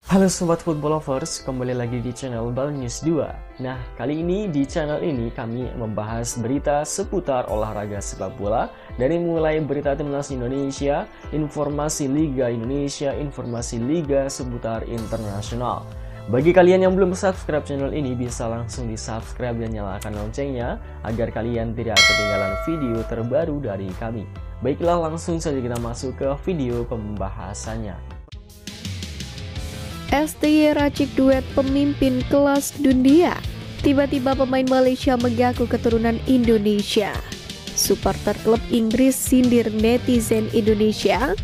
Halo Sobat Football Lovers, kembali lagi di channel Bal News 2. Nah, kali ini di channel ini kami membahas berita seputar olahraga sepak bola. Dari mulai berita timnas Indonesia, informasi Liga Indonesia, informasi Liga seputar internasional. Bagi kalian yang belum subscribe channel ini, bisa langsung di subscribe dan nyalakan loncengnya agar kalian tidak ketinggalan video terbaru dari kami. Baiklah, langsung saja kita masuk ke video pembahasannya. STY racik duet pemimpin kelas dunia. Tiba-tiba pemain Malaysia mengaku keturunan Indonesia. Supporter klub Inggris sindir netizen Indonesia.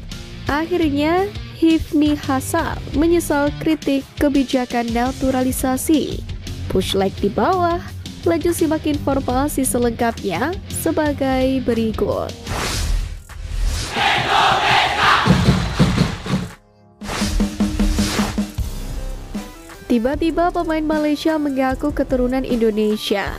Akhirnya Hifni Hassal menyesal kritik kebijakan naturalisasi. Push like di bawah. Lanjut simak informasi selengkapnya sebagai berikut. Tiba-tiba pemain Malaysia mengaku keturunan Indonesia.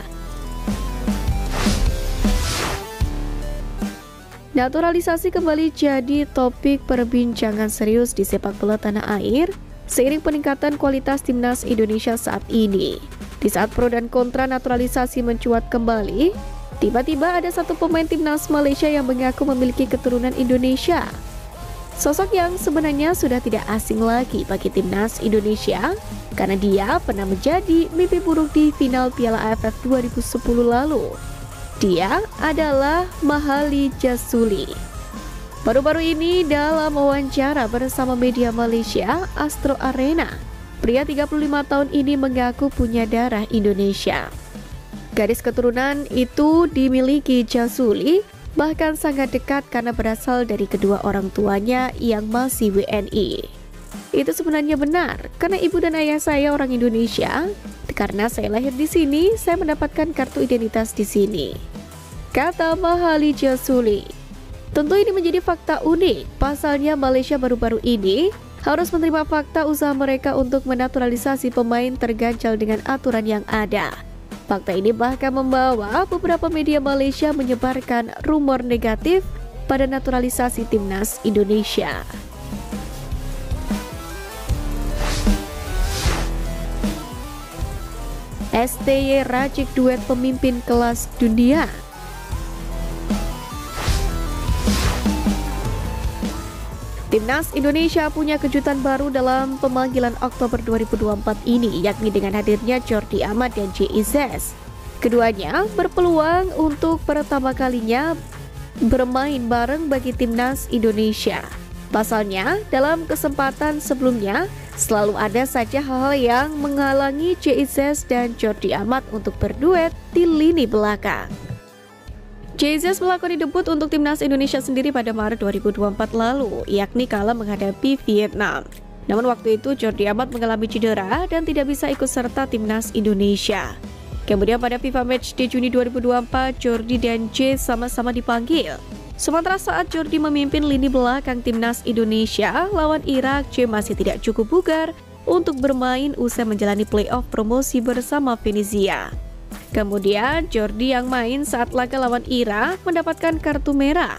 Naturalisasi kembali jadi topik perbincangan serius di sepak bola tanah air seiring peningkatan kualitas timnas Indonesia saat ini. Di saat pro dan kontra naturalisasi mencuat kembali, tiba-tiba ada satu pemain timnas Malaysia yang mengaku memiliki keturunan Indonesia. Sosok yang sebenarnya sudah tidak asing lagi bagi timnas Indonesia karena dia pernah menjadi mimpi buruk di final Piala AFF 2010 lalu. Dia adalah Mahali Jasuli. Baru-baru ini dalam wawancara bersama media Malaysia Astro Arena, pria 35 tahun ini mengaku punya darah Indonesia. Garis keturunan itu dimiliki Jasuli bahkan sangat dekat karena berasal dari kedua orang tuanya yang masih WNI. Itu sebenarnya benar, karena ibu dan ayah saya orang Indonesia. Karena saya lahir di sini, saya mendapatkan kartu identitas di sini, kata Mahali Jasuli. Tentu ini menjadi fakta unik. Pasalnya Malaysia baru-baru ini harus menerima fakta usaha mereka untuk menaturalisasi pemain terganjal dengan aturan yang ada. Fakta ini bahkan membawa beberapa media Malaysia menyebarkan rumor negatif pada naturalisasi timnas Indonesia. STY racik duet pemimpin kelas dunia. Timnas Indonesia punya kejutan baru dalam pemanggilan Oktober 2024 ini, yakni dengan hadirnya Jordi Amat dan JIZ. Keduanya berpeluang untuk pertama kalinya bermain bareng bagi Timnas Indonesia. Pasalnya, dalam kesempatan sebelumnya, selalu ada saja hal-hal yang menghalangi JIZ dan Jordi Amat untuk berduet di lini belakang. JIZ melakoni debut untuk Timnas Indonesia sendiri pada Maret 2024 lalu, yakni kala menghadapi Vietnam. Namun waktu itu Jordi Amat mengalami cedera dan tidak bisa ikut serta Timnas Indonesia. Kemudian pada FIFA Matchday Juni 2024, Jordi dan J sama-sama dipanggil. Sementara saat Jordi memimpin lini belakang Timnas Indonesia lawan Irak, J masih tidak cukup bugar untuk bermain usai menjalani playoff promosi bersama Venezia. Kemudian Jordi yang main saat laga lawan Irak mendapatkan kartu merah,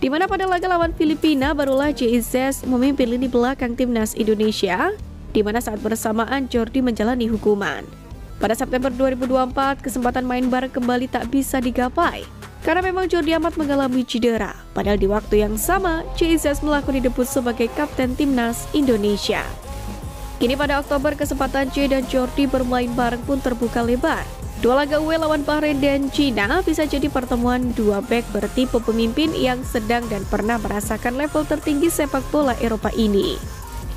di mana pada laga lawan Filipina barulah JIZ memimpin lini belakang Timnas Indonesia, di mana saat bersamaan Jordi menjalani hukuman. Pada September 2024, kesempatan main bareng kembali tak bisa digapai karena memang Jordi Amat mengalami cedera. Padahal di waktu yang sama, JIZ melakoni debut sebagai kapten Timnas Indonesia. Kini pada Oktober, kesempatan J dan Jordi bermain bareng pun terbuka lebar. Dua laga UE lawan Bahrain dan Cina bisa jadi pertemuan dua bek bertipe pemimpin yang sedang dan pernah merasakan level tertinggi sepak bola Eropa ini.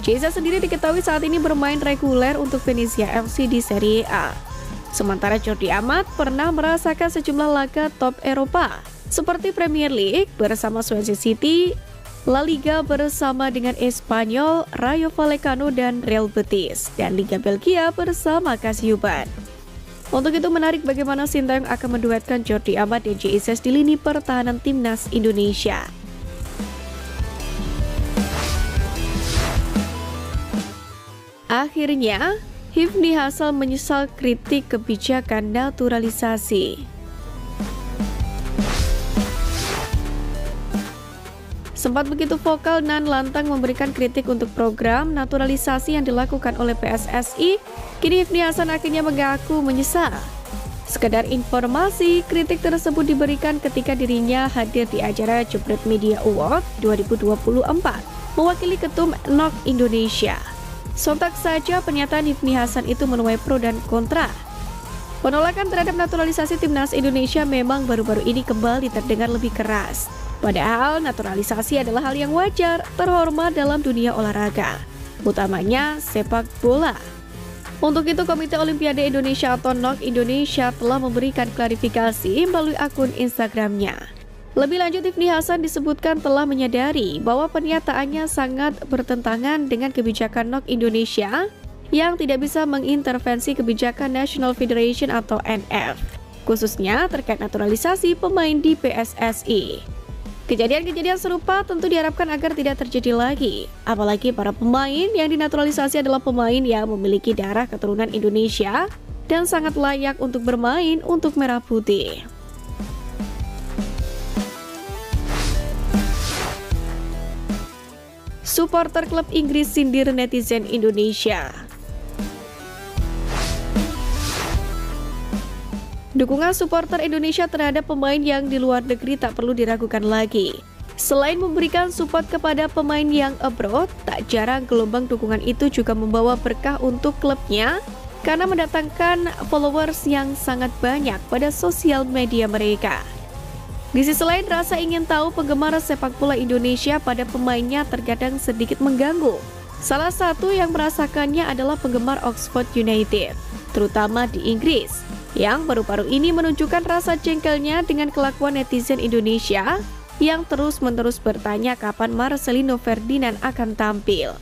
JIZ sendiri diketahui saat ini bermain reguler untuk Venezia FC di Serie A. Sementara Jordi Amat pernah merasakan sejumlah laga top Eropa, seperti Premier League bersama Swansea City, La Liga bersama dengan Espanyol, Rayo Vallecano dan Real Betis, dan Liga Belgia bersama Kasihubad. Untuk itu menarik bagaimana Sintayong akan menduetkan Jordi Amat dan JIZ di lini pertahanan Timnas Indonesia. Akhirnya, Hifni Hassal menyesal kritik kebijakan naturalisasi. Sempat begitu vokal dan lantang memberikan kritik untuk program naturalisasi yang dilakukan oleh PSSI, kini Hifni Hasan akhirnya mengaku menyesal. Sekedar informasi, kritik tersebut diberikan ketika dirinya hadir di acara Jebret Media Award 2024, mewakili ketum NOC Indonesia. Sontak saja pernyataan Hifni Hasan itu menuai pro dan kontra. Penolakan terhadap naturalisasi Timnas Indonesia memang baru-baru ini kembali terdengar lebih keras. Padahal naturalisasi adalah hal yang wajar, terhormat dalam dunia olahraga, utamanya sepak bola. Untuk itu, Komite Olimpiade Indonesia atau NOC Indonesia telah memberikan klarifikasi melalui akun Instagramnya. Lebih lanjut, Hifni Hasan disebutkan telah menyadari bahwa pernyataannya sangat bertentangan dengan kebijakan NOC Indonesia yang tidak bisa mengintervensi kebijakan National Federation atau NF, khususnya terkait naturalisasi pemain di PSSI. Kejadian-kejadian serupa tentu diharapkan agar tidak terjadi lagi, apalagi para pemain yang dinaturalisasi adalah pemain yang memiliki darah keturunan Indonesia dan sangat layak untuk bermain untuk Merah Putih. Supporter klub Inggris sindir netizen Indonesia. Dukungan supporter Indonesia terhadap pemain yang di luar negeri tak perlu diragukan lagi. Selain memberikan support kepada pemain yang abroad, tak jarang gelombang dukungan itu juga membawa berkah untuk klubnya karena mendatangkan followers yang sangat banyak pada sosial media mereka. Di sisi lain, rasa ingin tahu penggemar sepak bola Indonesia pada pemainnya terkadang sedikit mengganggu. Salah satu yang merasakannya adalah penggemar Oxford United, terutama di Inggris, yang baru-baru ini menunjukkan rasa jengkelnya dengan kelakuan netizen Indonesia yang terus-menerus bertanya kapan Marcelino Ferdinand akan tampil.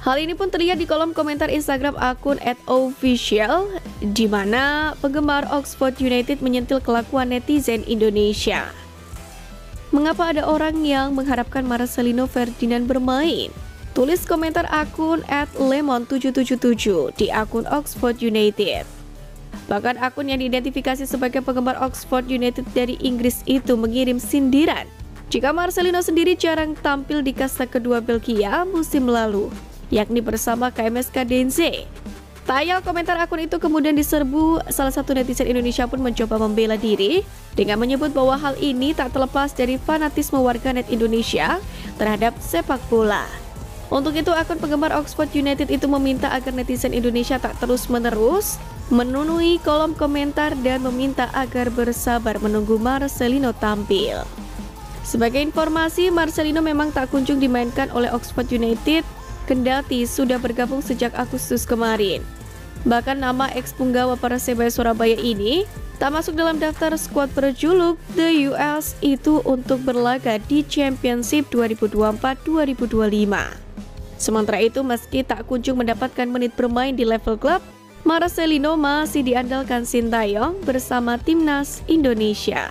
Hal ini pun terlihat di kolom komentar Instagram akun @official, di mana penggemar Oxford United menyentil kelakuan netizen Indonesia. Mengapa ada orang yang mengharapkan Marcelino Ferdinand bermain? Tulis komentar akun @lemon777 di akun Oxford United. Bahkan akun yang diidentifikasi sebagai penggemar Oxford United dari Inggris itu mengirim sindiran jika Marcelino sendiri jarang tampil di kasta kedua Belgia musim lalu, yakni bersama KMS Kadense. Tayal komentar akun itu kemudian diserbu, salah satu netizen Indonesia pun mencoba membela diri dengan menyebut bahwa hal ini tak terlepas dari fanatisme warganet Indonesia terhadap sepak bola. Untuk itu, akun penggemar Oxford United itu meminta agar netizen Indonesia tak terus-menerus memenuhi kolom komentar dan meminta agar bersabar menunggu Marcelino tampil. Sebagai informasi, Marcelino memang tak kunjung dimainkan oleh Oxford United, kendati sudah bergabung sejak Agustus kemarin. Bahkan nama ex-punggawa Persebaya Surabaya ini tak masuk dalam daftar skuad berjuluk The US itu untuk berlaga di Championship 2024-2025. Sementara itu, meski tak kunjung mendapatkan menit bermain di level klub, Marcelino masih diandalkan Sintayong bersama Timnas Indonesia.